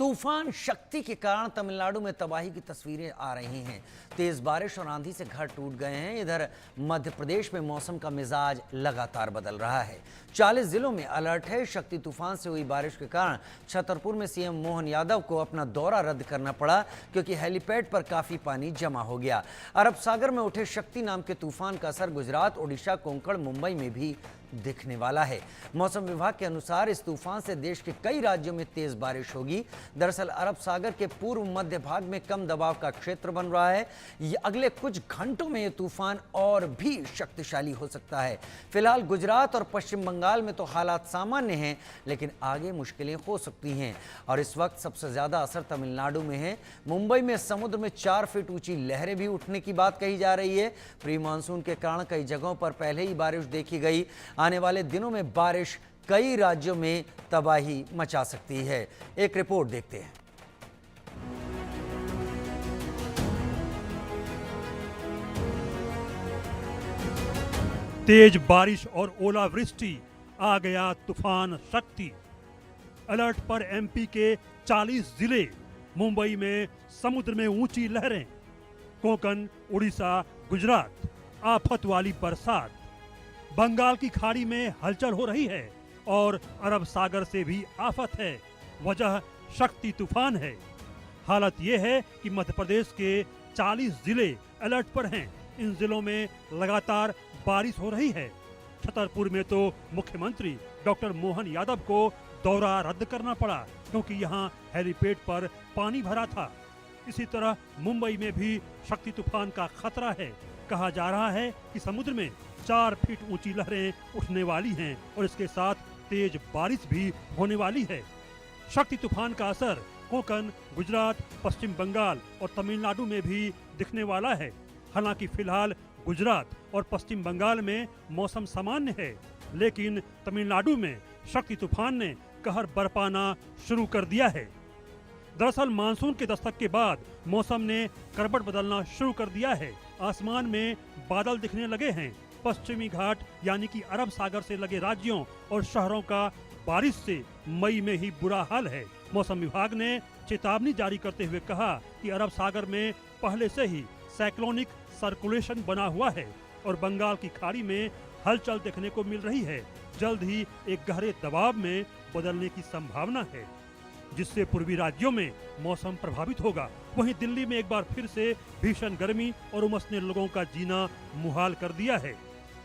तूफान शक्ति के कारण तमिलनाडु में तबाही की तस्वीरें आ रही हैं। तेज बारिश और आंधी से घर टूट गए हैं। इधर मध्य प्रदेश में मौसम का मिजाज लगातार बदल रहा है। 40 जिलों में अलर्ट है। शक्ति तूफान से हुई बारिश के कारण छतरपुर में सीएम मोहन यादव को अपना दौरा रद्द करना पड़ा, क्योंकि हेलीपैड पर काफी पानी जमा हो गया। अरब सागर में उठे शक्ति नाम के तूफान का असर गुजरात, ओडिशा, कोंकण, मुंबई में भी दिखने वाला है। मौसम विभाग के अनुसार इस तूफान से देश के कई राज्यों में तेज बारिश होगी। दरअसल अरब सागर के पूर्व मध्य भाग में कम दबाव का क्षेत्र बन रहा है। ये अगले कुछ घंटों में ये तूफान और भी शक्तिशाली हो सकता है। फिलहाल गुजरात और पश्चिम बंगाल में तो हालात सामान्य हैं, लेकिन आगे मुश्किलें हो सकती हैं। और इस वक्त सबसे ज्यादा असर तमिलनाडु में है। मुंबई में समुद्र में 4 फीट ऊंची लहरें भी उठने की बात कही जा रही है। प्री मानसून के कारण कई जगहों पर पहले ही बारिश देखी गई। आने वाले दिनों में बारिश कई राज्यों में तबाही मचा सकती है। एक रिपोर्ट देखते हैं। तेज बारिश और ओलावृष्टि, आ गया तूफान शक्ति। अलर्ट पर एमपी के 40 जिले। मुंबई में समुद्र में ऊंची लहरें। कोंकण, उड़ीसा, गुजरात, आफत वाली बरसात। बंगाल की खाड़ी में हलचल हो रही है और अरब सागर से भी आफत है। वजह शक्ति तूफान है। हालत यह है कि मध्य प्रदेश के 40 जिले अलर्ट पर हैं। इन जिलों में लगातार बारिश हो रही है। छतरपुर में तो मुख्यमंत्री डॉक्टर मोहन यादव को दौरा रद्द करना पड़ा, क्योंकि यहां हेलीपैड पर पानी भरा था। इसी तरह मुंबई में भी शक्ति तूफान का खतरा है। कहा जा रहा है कि समुद्र में 4 फीट ऊंची लहरें उठने वाली हैं और इसके साथ तेज बारिश भी होने वाली है। शक्ति तूफान का असर कोंकण, गुजरात, पश्चिम बंगाल और तमिलनाडु में भी दिखने वाला है। हालांकि फिलहाल गुजरात और पश्चिम बंगाल में मौसम सामान्य है, लेकिन तमिलनाडु में शक्ति तूफान ने कहर बरपाना शुरू कर दिया है। दरअसल मानसून के दस्तक के बाद मौसम ने करवट बदलना शुरू कर दिया है। आसमान में बादल दिखने लगे हैं। पश्चिमी घाट यानी कि अरब सागर से लगे राज्यों और शहरों का बारिश से मई में ही बुरा हाल है। मौसम विभाग ने चेतावनी जारी करते हुए कहा कि अरब सागर में पहले से ही साइक्लोनिक सर्कुलेशन बना हुआ है और बंगाल की खाड़ी में हलचल देखने को मिल रही है। जल्द ही एक गहरे दबाव में बदलने की संभावना है, जिससे पूर्वी राज्यों में मौसम प्रभावित होगा। वहीं दिल्ली में एक बार फिर से भीषण गर्मी और उमस ने लोगों का जीना मुहाल कर दिया है।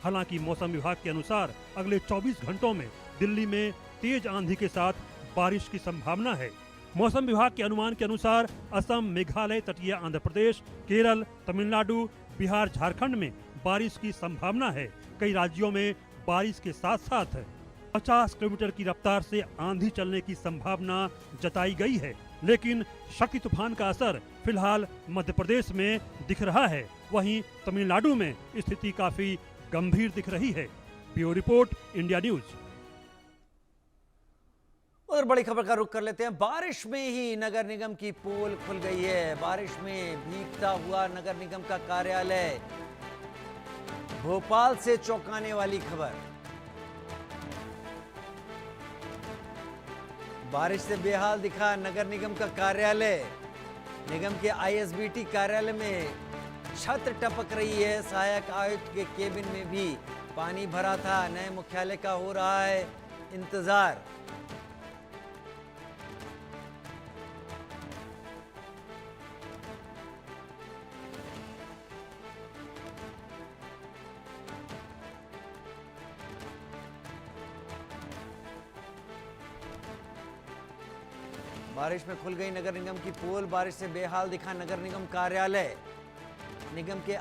हालांकि मौसम विभाग के अनुसार अगले 24 घंटों में दिल्ली में तेज आंधी के साथ बारिश की संभावना है। मौसम विभाग के अनुमान के अनुसार असम, मेघालय, तटीय आंध्र प्रदेश, केरल, तमिलनाडु, बिहार, झारखंड में बारिश की संभावना है। कई राज्यों में बारिश के साथ साथ 50 किलोमीटर की रफ्तार से आंधी चलने की संभावना जताई गई है। लेकिन शक्ति तूफान का असर फिलहाल मध्य प्रदेश में दिख रहा है। वहीं तमिलनाडु में स्थिति काफी गंभीर दिख रही है। Bureau report, India news. और बड़ी खबर का रुख कर लेते हैं। बारिश में ही नगर निगम की पोल खुल गई है। बारिश में भीगता हुआ नगर निगम का कार्यालय। भोपाल से चौंकाने वाली खबर। बारिश से बेहाल दिखा नगर निगम का कार्यालय। निगम के आईएसबीटी कार्यालय में छत टपक रही है। सहायक आयुक्त के केबिन में भी पानी भरा था। नए मुख्यालय का हो रहा है इंतजार। बारिश में खुल गई नगर निगम की पोल। बारिश से बेहाल दिखा नगर निगम कार्यालय। निगम के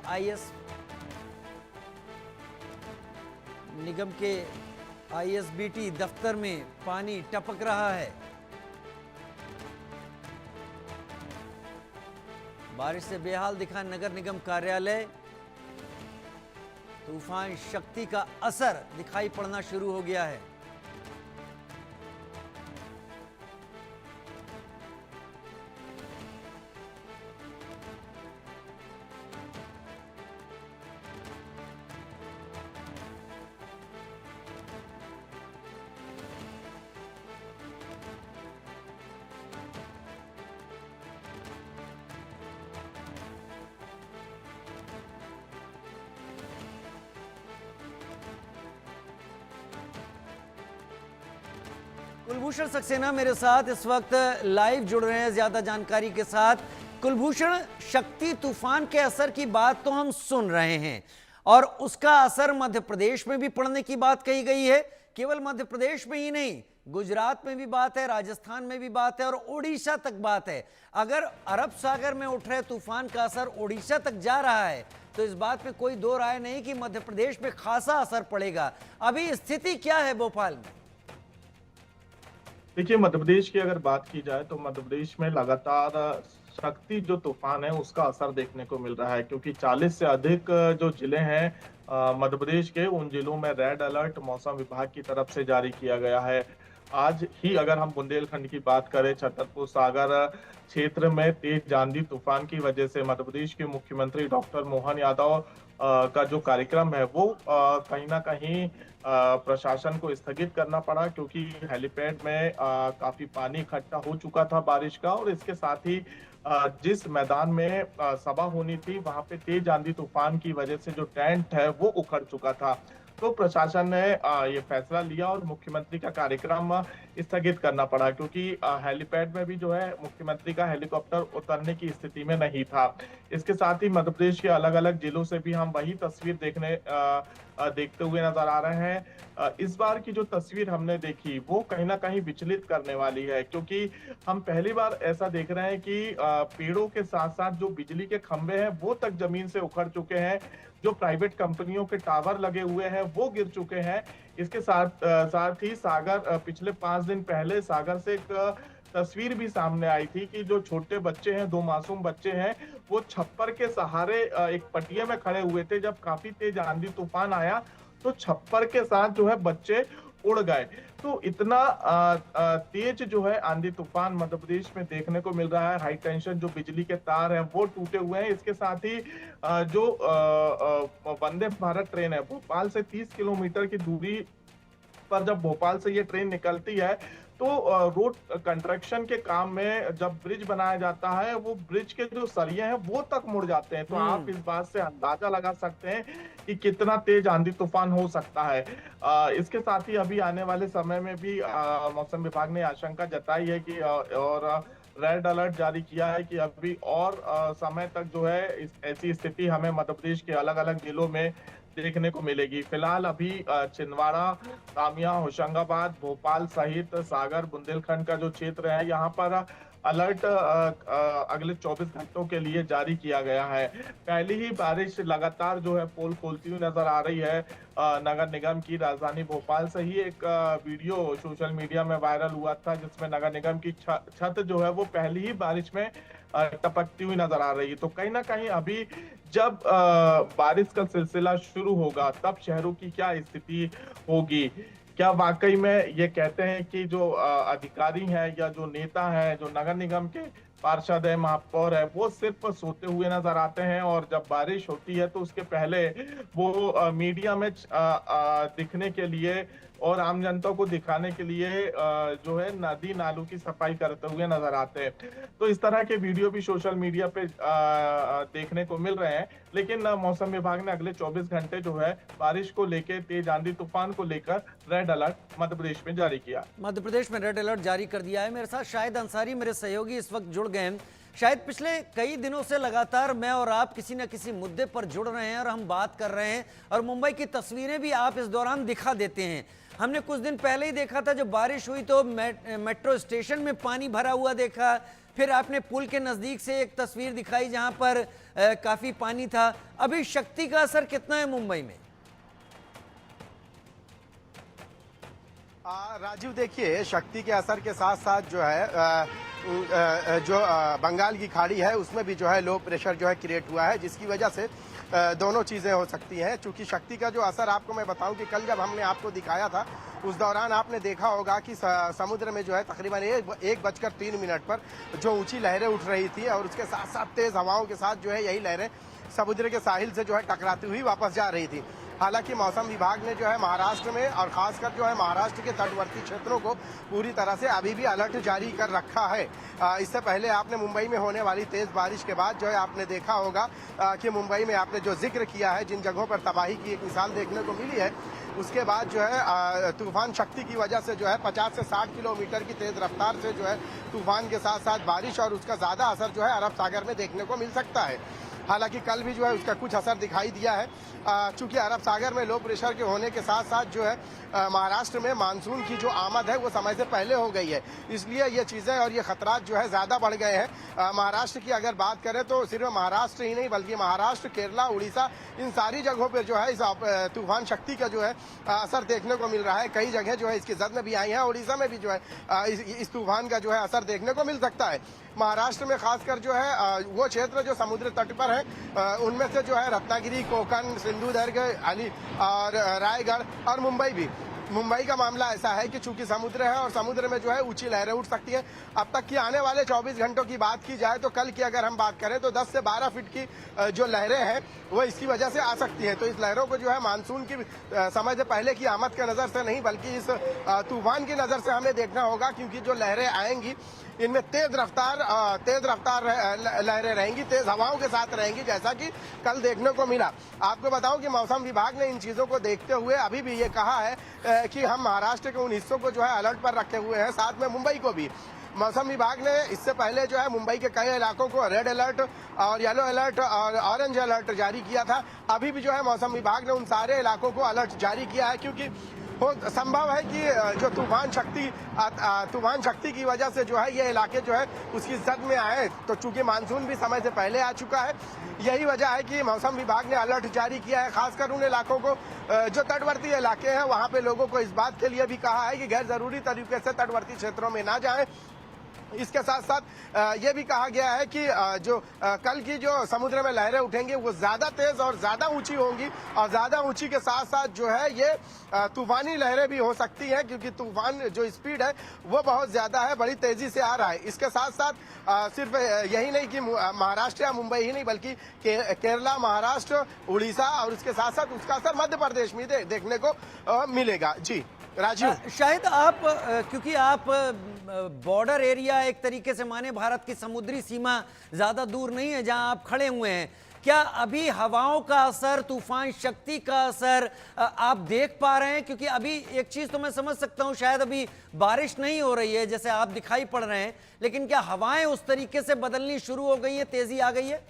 आईएसबीटी दफ्तर में पानी टपक रहा है। बारिश से बेहाल दिखा नगर निगम कार्यालय। तूफान शक्ति का असर दिखाई पड़ना शुरू हो गया है। कुलभूषण सक्सेना मेरे साथ इस वक्त लाइव जुड़ रहे हैं ज्यादा जानकारी के साथ। कुलभूषण, शक्ति तूफान के असर की बात तो हम सुन रहे हैं और उसका असर मध्य प्रदेश में भी पड़ने की बात कही गई है। केवल मध्य प्रदेश में ही नहीं, गुजरात में भी बात है, राजस्थान में भी बात है और ओडिशा तक बात है। अगर अरब सागर में उठ रहे तूफान का असर ओडिशा तक जा रहा है तो इस बात में कोई दो राय नहीं कि मध्य प्रदेश में खासा असर पड़ेगा। अभी स्थिति क्या है भोपाल में? देखिए, मध्य प्रदेश की अगर बात की जाए तो मध्य प्रदेश में लगातार शक्ति जो तूफान है उसका असर देखने को मिल रहा है, क्योंकि 40 से अधिक जो जिले हैं मध्य प्रदेश के, उन जिलों में रेड अलर्ट मौसम विभाग की तरफ से जारी किया गया है। आज ही अगर हम बुंदेलखंड की बात करें, छतरपुर सागर क्षेत्र में तेज आंधी तूफान की वजह से मध्य प्रदेश के मुख्यमंत्री डॉक्टर मोहन यादव का जो कार्यक्रम है वो कहीं ना कहीं प्रशासन को स्थगित करना पड़ा, क्योंकि हेलीपैड में काफी पानी इकट्ठा हो चुका था बारिश का, और इसके साथ ही जिस मैदान में सभा होनी थी वहां पे तेज आंधी तूफान की वजह से जो टेंट है वो उखड़ चुका था। तो प्रशासन ने ये फैसला लिया और मुख्यमंत्री का कार्यक्रम स्थगित करना पड़ा, क्योंकि हेलीपैड में भी जो है मुख्यमंत्री का हेलीकॉप्टर उतरने की स्थिति में नहीं था। इसके साथ ही मध्य प्रदेश के अलग अलग जिलों से भी हम वही तस्वीर देखते हुए नजर आ रहे हैं। इस बार की जो तस्वीर हमने देखी वो कहीं ना कहीं विचलित करने वाली है, क्योंकि हम पहली बार ऐसा देख रहे हैं कि पेड़ों के साथ साथ जो बिजली के खंभे हैं वो तक जमीन से उखड़ चुके हैं, जो प्राइवेट कंपनियों के टावर लगे हुए हैं वो गिर चुके हैं। इसके साथ ही सागर, पिछले 5 दिन पहले सागर से एक तस्वीर भी सामने आई थी कि जो छोटे बच्चे हैं, 2 मासूम बच्चे हैं, वो छप्पर के सहारे एक पटिया में खड़े हुए थे। जब काफी तेज आंधी तूफान आया तो छप्पर के साथ जो है बच्चे उड़ गए। तो इतना तेज जो है आंधी तूफान मध्य प्रदेश में देखने को मिल रहा है। हाई टेंशन जो बिजली के तार हैं वो टूटे हुए हैं। इसके साथ ही जो वंदे भारत ट्रेन है, भोपाल से 30 किलोमीटर की दूरी पर जब भोपाल से ये ट्रेन निकलती है तो रोड कंस्ट्रक्शन के काम में जब ब्रिज बनाया जाता है, वो ब्रिज के जो सरिये हैं वो तक मुड़ जाते हैं। तो आप इस बात से अंदाजा लगा सकते हैं कि कितना तेज आंधी तूफान हो सकता है। इसके साथ ही अभी आने वाले समय में भी मौसम विभाग ने आशंका जताई है कि और रेड अलर्ट जारी किया है कि अभी और समय तक जो है ऐसी स्थिति हमें मध्य प्रदेश के अलग अलग जिलों में देखने को मिलेगी। फिलहाल अभी छिंदवाड़ा, तामिया, होशंगाबाद, भोपाल सहित सागर, बुंदेलखंड का जो क्षेत्र है यहाँ पर अलर्ट अगले 24 घंटों के लिए जारी किया गया है। पहली ही बारिश लगातार जो है पोल खोलती हुई नजर आ रही है। नगर निगम की राजधानी भोपाल से ही एक वीडियो सोशल मीडिया में वायरल हुआ था, जिसमें नगर निगम की छत जो है वो पहली ही बारिश में टपकती हुई नजर आ रही है। तो कहीं ना कहीं अभी जब बारिश का सिलसिला शुरू होगा तब शहरों की क्या स्थिति होगी। क्या वाकई में ये कहते हैं कि जो अधिकारी हैं या जो नेता हैं, जो नगर निगम के पार्षद है, महापौर है, वो सिर्फ सोते हुए नजर आते हैं और जब बारिश होती है तो उसके पहले वो मीडिया में दिखने के लिए और आम जनता को दिखाने के लिए जो है नदी नालों की सफाई करते हुए नजर आते हैं। तो इस तरह के वीडियो भी सोशल मीडिया पे देखने को मिल रहे हैं। लेकिन मौसम विभाग ने अगले 24 घंटे जो है बारिश को लेकर, तेज आंधी तूफान को लेकर रेड अलर्ट मध्य प्रदेश में जारी किया। मध्य प्रदेश में रेड अलर्ट जारी कर दिया है। मेरे साथ शाहिद अंसारी मेरे सहयोगी इस वक्त जुड़ गए हैं। शायद पिछले कई दिनों से लगातार मैं और आप किसी न किसी मुद्दे पर जुड़ रहे हैं और हम बात कर रहे हैं और मुंबई की तस्वीरें भी आप इस दौरान दिखा देते हैं। हमने कुछ दिन पहले ही देखा था, जब बारिश हुई तो मेट्रो स्टेशन में पानी भरा हुआ देखा। फिर आपने पुल के नजदीक से एक तस्वीर दिखाई जहां पर काफी पानी था। अभी शक्ति का असर कितना है मुंबई में? राजीव, देखिए, शक्ति के असर के साथ साथ जो है जो बंगाल की खाड़ी है उसमें भी जो है लो प्रेशर जो है क्रिएट हुआ है, जिसकी वजह से दोनों चीजें हो सकती हैं। चूंकि शक्ति का जो असर आपको मैं बताऊं कि कल जब हमने आपको दिखाया था उस दौरान आपने देखा होगा कि समुद्र में जो है तकरीबन 1:03 पर जो ऊंची लहरें उठ रही थी और उसके साथ साथ तेज हवाओं के साथ जो है यही लहरें समुद्र के साहिल से जो है टकराती हुई वापस जा रही थी। हालांकि मौसम विभाग ने जो है महाराष्ट्र में और खासकर जो है महाराष्ट्र के तटवर्ती क्षेत्रों को पूरी तरह से अभी भी अलर्ट जारी कर रखा है। इससे पहले आपने मुंबई में होने वाली तेज बारिश के बाद जो है आपने देखा होगा कि मुंबई में आपने जो जिक्र किया है, जिन जगहों पर तबाही की एक मिसाल देखने को मिली है, उसके बाद जो है तूफान शक्ति की वजह से जो है 50 से 60 किलोमीटर की तेज रफ्तार से जो है तूफान के साथ साथ बारिश और उसका ज्यादा असर जो है अरब सागर में देखने को मिल सकता है। हालांकि कल भी जो है उसका कुछ असर दिखाई दिया है, चूंकि अरब सागर में लो प्रेशर के होने के साथ साथ जो है महाराष्ट्र में मानसून की जो आमद है वो समय से पहले हो गई है, इसलिए ये चीजें और ये खतरात जो है ज्यादा बढ़ गए हैं। महाराष्ट्र की अगर बात करें तो सिर्फ महाराष्ट्र ही नहीं बल्कि महाराष्ट्र, केरला, उड़ीसा, इन सारी जगहों पर जो है इस तूफान शक्ति का जो है असर देखने को मिल रहा है। कई जगह जो है इसकी जद में भी आई है, उड़ीसा में भी जो है इस तूफान का जो है असर देखने को मिल सकता है। महाराष्ट्र में खासकर जो है वो क्षेत्र जो समुद्र तट पर है उनमें से जो है रत्नागिरी, कोकण, सिंधुदुर्ग, अली और रायगढ़ और मुंबई भी। मुंबई का मामला ऐसा है कि चूंकि समुद्र है और समुद्र में जो है ऊंची लहरें उठ सकती हैं। अब तक की आने वाले 24 घंटों की बात की जाए तो कल की अगर हम बात करें तो 10 से 12 फीट की जो लहरें हैं वो इसकी वजह से आ सकती हैं। तो इस लहरों को जो है मानसून की समय से पहले की आमद के नजर से नहीं बल्कि इस तूफान की नजर से हमें देखना होगा, क्योंकि जो लहरें आएंगी इनमें तेज रफ्तार लहरें रहेंगी, तेज हवाओं के साथ रहेंगी, जैसा कि कल देखने को मिला। आपको बताऊं कि मौसम विभाग ने इन चीजों को देखते हुए अभी भी ये कहा है कि हम महाराष्ट्र के उन हिस्सों को जो है अलर्ट पर रखे हुए हैं, साथ में मुंबई को भी। मौसम विभाग ने इससे पहले जो है मुंबई के कई इलाकों को रेड अलर्ट और येलो अलर्ट और ऑरेंज अलर्ट जारी किया था। अभी भी जो है मौसम विभाग ने उन सारे इलाकों को अलर्ट जारी किया है, क्योंकि संभव है कि जो तूफान शक्ति की वजह से जो है ये इलाके जो है उसकी जद में आए। तो चूंकि मानसून भी समय से पहले आ चुका है, यही वजह है कि मौसम विभाग ने अलर्ट जारी किया है। खासकर उन इलाकों को जो तटवर्ती इलाके हैं वहां पे लोगों को इस बात के लिए भी कहा है कि गैर जरूरी तरीके से तटवर्ती क्षेत्रों में ना जाएं। इसके साथ साथ ये भी कहा गया है कि जो कल की जो समुद्र में लहरें उठेंगी वो ज्यादा तेज और ज्यादा ऊंची होंगी, और ज्यादा ऊंची के साथ साथ जो है ये तूफानी लहरें भी हो सकती हैं, क्योंकि तूफान जो स्पीड है वो बहुत ज्यादा है, बड़ी तेजी से आ रहा है। इसके साथ साथ सिर्फ यही नहीं कि महाराष्ट्र या मुंबई ही नहीं बल्कि केरला, महाराष्ट्र, उड़ीसा और उसके साथ साथ उसका असर मध्य प्रदेश में देखने को मिलेगा। जी राजीव, शायद आप क्योंकि आप बॉर्डर एरिया एक तरीके से माने भारत की समुद्री सीमा ज्यादा दूर नहीं है जहां आप खड़े हुए हैं, क्या अभी हवाओं का असर, तूफान शक्ति का असर आप देख पा रहे हैं? क्योंकि अभी एक चीज तो मैं समझ सकता हूं, शायद अभी बारिश नहीं हो रही है जैसे आप दिखाई पड़ रहे हैं, लेकिन क्या हवाएं उस तरीके से बदलनी शुरू हो गई है, तेजी आ गई है?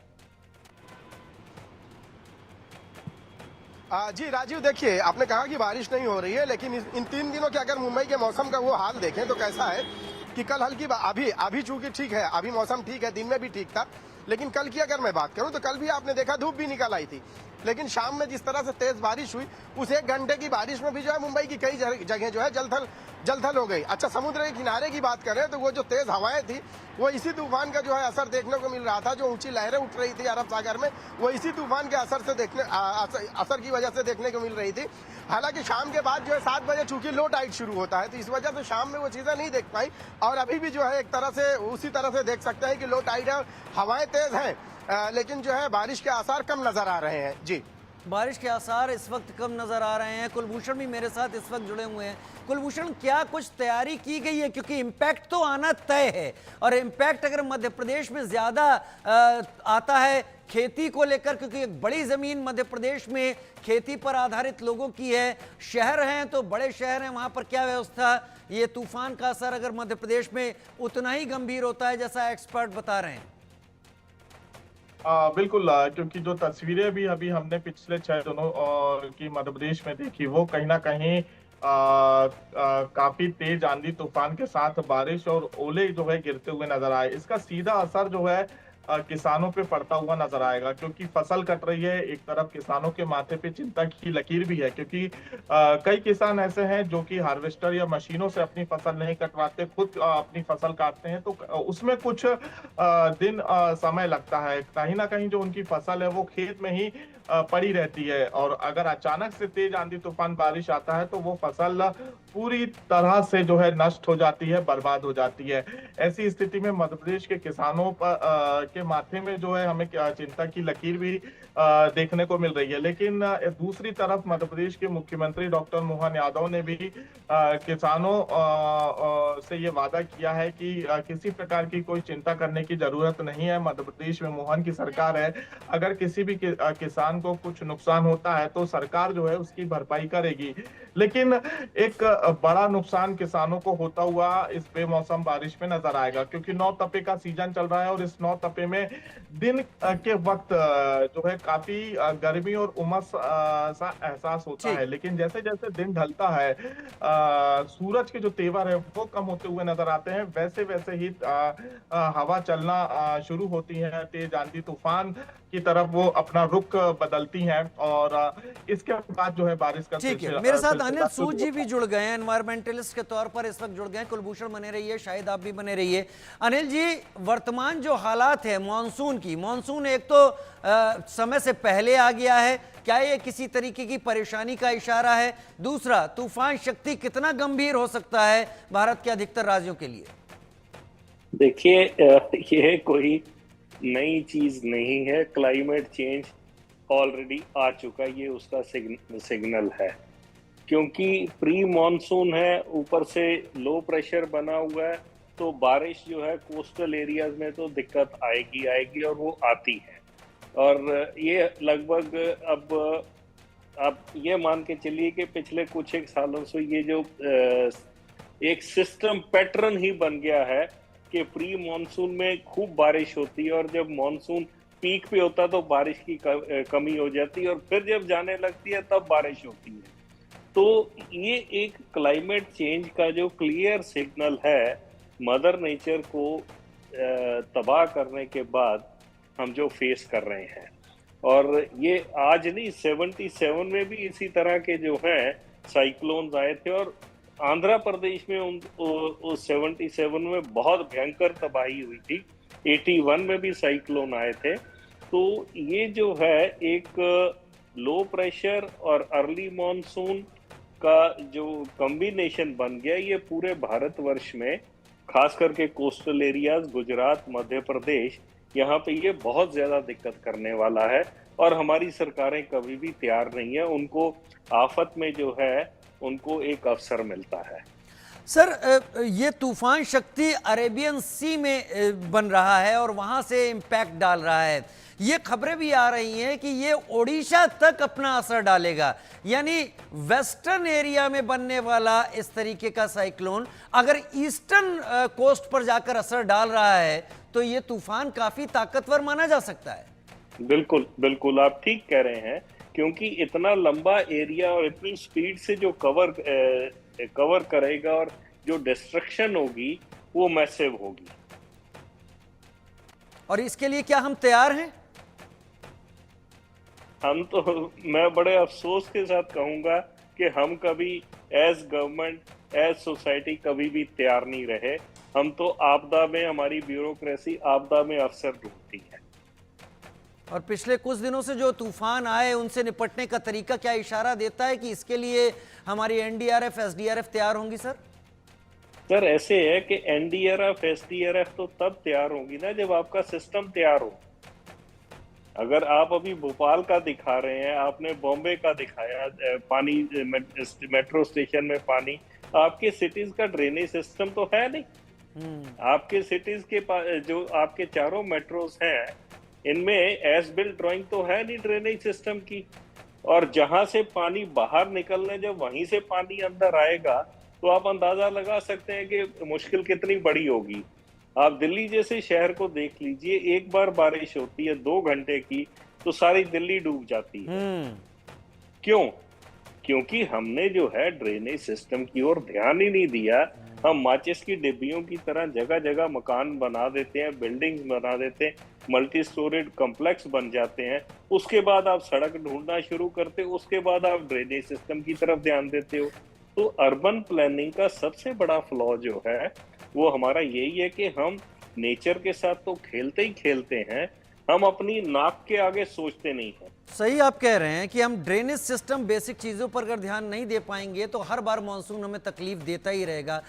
जी राजीव, देखिए आपने कहा कि बारिश नहीं हो रही है, लेकिन इन 3 दिनों के अगर मुंबई के मौसम का वो हाल देखें तो कैसा है कि कल हल्की अभी चूंकि ठीक है, अभी मौसम ठीक है, दिन में भी ठीक था, लेकिन कल की अगर मैं बात करूं तो कल भी आपने देखा धूप भी निकल आई थी, लेकिन शाम में जिस तरह से तेज बारिश हुई उस 1 घंटे की बारिश में भी जो है मुंबई की कई जगह जो है जलथल हो गई। अच्छा, समुद्र के किनारे की बात करें तो वो जो तेज हवाएं थी वो इसी तूफान का जो है असर देखने को मिल रहा था। जो ऊंची लहरें उठ रही थी अरब सागर में वो इसी तूफान के असर की वजह से देखने को मिल रही थी। हालांकि शाम के बाद जो है 7 बजे चूंकि लो टाइड शुरू होता है तो इस वजह से शाम में वो चीजें नहीं देख पाई, और अभी भी जो है एक तरह से उसी तरह से देख सकते हैं कि लो टाइड है, हवाएं तेज हैं, लेकिन जो है बारिश के आसार कम नजर आ रहे हैं। जी, बारिश के आसार इस वक्त कम नजर आ रहे हैं। कुलभूषण भी मेरे साथ इस वक्त जुड़े हुए हैं। कुलभूषण, क्या कुछ तैयारी की गई है? क्योंकि इम्पैक्ट तो आना तय है, और इम्पैक्ट अगर मध्य प्रदेश में ज्यादा आता है खेती को लेकर, क्योंकि एक बड़ी जमीन मध्य प्रदेश में खेती पर आधारित लोगों की है, शहर हैं तो बड़े शहर हैं, वहां पर क्या व्यवस्था? ये तूफान का असर अगर मध्य प्रदेश में उतना ही गंभीर होता है जैसा एक्सपर्ट बता रहे हैं? बिल्कुल, क्योंकि जो तस्वीरें भी अभी हमने पिछले 6 दिनों की मध्य प्रदेश में देखी वो कहीं ना कहीं काफी तेज आंधी तूफान के साथ बारिश और ओले जो है गिरते हुए नजर आए। इसका सीधा असर जो है किसानों पे पड़ता हुआ नजर आएगा, क्योंकि फसल कट रही है। एक तरफ किसानों के माथे पे चिंता की लकीर भी है, क्योंकि कई किसान ऐसे हैं जो कि हार्वेस्टर या मशीनों से अपनी फसल नहीं कटवाते, खुद अपनी फसल काटते हैं, तो उसमें कुछ दिन समय लगता है। कहीं ना कहीं जो उनकी फसल है वो खेत में ही पड़ी रहती है, और अगर अचानक से तेज आंधी तूफान बारिश आता है तो वो फसल पूरी तरह से जो है नष्ट हो जाती है, बर्बाद हो जाती है। ऐसी स्थिति में मध्य प्रदेश के किसानों पर के माथे में जो है हमें चिंता की लकीर भी देखने को मिल रही है। लेकिन दूसरी तरफ मध्य प्रदेश के मुख्यमंत्री डॉक्टर मोहन यादव ने भी किसानों से ये वादा किया है कि किसी प्रकार की कोई चिंता करने की जरूरत नहीं है। मध्य प्रदेश में मोहन की सरकार है, अगर किसी भी किसान किसान को कुछ नुकसान होता है तो सरकार जो है उसकी भरपाई करेगी, लेकिन एक बड़ा नुकसान किसानों को होता हुआ इस बेमौसम बारिश में नजर आएगा, क्योंकि नौ तपे का सीजन चल रहा है और इस नौ तपे में दिन के वक्त जो है काफी गर्मी और उमस सा एहसास होता है, लेकिन जैसे जैसे दिन ढलता है सूरज के जो तेवर है वो कम होते हुए नजर आते हैं, वैसे वैसे ही हवा चलना शुरू होती है, तेज आंधी तूफान की तरफ वो अपना रुख बदलती हैं और इसके बाद जो है बारिश का ठीक है। मेरे साथ अनिल सूद जी भी जुड़ गए हैं, एनवायरमेंटलिस्ट के तौर पर इस वक्त जुड़ गए हैं। कुलभूषण बने रहिए, शायद आप भी बने रहिए। अनिल जी, वर्तमान जो हालात है मानसून की, मानसून एक तो समय से पहले आ गया है, क्या ये किसी तरीके की परेशानी का इशारा है? दूसरा, तूफान शक्ति कितना गंभीर हो सकता है भारत के अधिकतर राज्यों के लिए? देखिए, ये कोई नई चीज नहीं है। क्लाइमेट चेंज ऑलरेडी आ चुका, ये उसका सिग्नल है, क्योंकि प्री मॉनसून है, ऊपर से लो प्रेशर बना हुआ है, तो बारिश जो है कोस्टल एरियाज में तो दिक्कत आएगी और वो आती है। और ये लगभग अब आप ये मान के चलिए कि पिछले कुछ एक सालों से ये जो एक सिस्टम पैटर्न ही बन गया है कि प्री मॉनसून में खूब बारिश होती है और जब मॉनसून पीक पे होता तो बारिश की कमी हो जाती है और फिर जब जाने लगती है तब बारिश होती है। तो ये एक क्लाइमेट चेंज का जो क्लियर सिग्नल है मदर नेचर को तबाह करने के बाद हम जो फेस कर रहे हैं, और ये आज नहीं 77 में भी इसी तरह के जो हैं साइक्लोन्स आए थे और आंध्र प्रदेश में उस 77 में बहुत भयंकर तबाही हुई थी। 81 में भी साइक्लोन आए थे। तो ये जो है एक लो प्रेशर और अर्ली मॉनसून का जो कॉम्बिनेशन बन गया, ये पूरे भारतवर्ष में खास करके कोस्टल एरियाज, गुजरात, मध्य प्रदेश, यहाँ पे ये बहुत ज्यादा दिक्कत करने वाला है और हमारी सरकारें कभी भी तैयार नहीं है। उनको आफत में जो है उनको एक अवसर मिलता है। सर, ये तूफान शक्ति अरेबियन सी में बन रहा है और वहां से इम्पैक्ट डाल रहा है। ये खबरें भी आ रही हैं कि ये ओडिशा तक अपना असर डालेगा, यानी वेस्टर्न एरिया में बनने वाला इस तरीके का साइक्लोन अगर ईस्टर्न कोस्ट पर जाकर असर डाल रहा है तो ये तूफान काफी ताकतवर माना जा सकता है। बिल्कुल बिल्कुल, आप ठीक कह रहे हैं, क्योंकि इतना लंबा एरिया और इतनी स्पीड से जो कवर करेगा और जो डिस्ट्रक्शन होगी वो मैसिव होगी। और इसके लिए क्या हम तैयार हैं? मैं बड़े अफसोस के साथ कहूंगा कि हम कभी एज गवर्नमेंट, एज सोसाइटी कभी भी तैयार नहीं रहे। हम तो आपदा में, हमारी ब्यूरोक्रेसी आपदा में अवसर ढूंढती है। और पिछले कुछ दिनों से जो तूफान आए उनसे निपटने का तरीका क्या इशारा देता है कि इसके लिए हमारी एनडीआरएफ, एसडीआरएफ तैयार होंगी? सर ऐसे है कि एनडीआरएफ, एसडीआरएफ तो तब तैयार होंगी ना जब आपका सिस्टम तैयार हो। अगर आप अभी भोपाल का दिखा रहे हैं, आपने बॉम्बे का दिखाया पानी, मेट्रो स्टेशन में पानी, आपके सिटीज का ड्रेनेज सिस्टम तो है नहीं। आपके सिटीज के जो आपके चारों मेट्रोस हैं इनमें एज बिल्ट ड्राइंग तो है नहीं ड्रेनेज सिस्टम की, और जहां से पानी बाहर निकलने जब वहीं से पानी अंदर आएगा तो आप अंदाजा लगा सकते हैं कि मुश्किल कितनी बड़ी होगी। आप दिल्ली जैसे शहर को देख लीजिए, एक बार बारिश होती है 2 घंटे की तो सारी दिल्ली डूब जाती है। क्यों? क्योंकि हमने जो है ड्रेनेज सिस्टम की ओर ध्यान ही नहीं दिया। हम माचिस की डिब्बियों की तरह जगह जगह मकान बना देते हैं, बिल्डिंग्स बना देते हैं, मल्टी स्टोरेड कॉम्प्लेक्स बन जाते हैं। उसके बाद आप सड़क ढूंढना शुरू करते हो, उसके बाद आप ड्रेनेज सिस्टम की तरफ ध्यान देते हो। तो अर्बन प्लानिंग का सबसे बड़ा फ्लॉ जो है वो हमारा यही है कि हम नेचर के साथ तो खेलते ही खेलते हैं, हम अपनी नाक के आगे सोचते नहीं हैं। सही आप कह रहे हैं कि हम ड्रेनेज सिस्टम, बेसिक चीज़ों पर अगर ध्यान नहीं दे पाएंगे तो हर बार मानसून हमें तकलीफ देता ही रहेगा।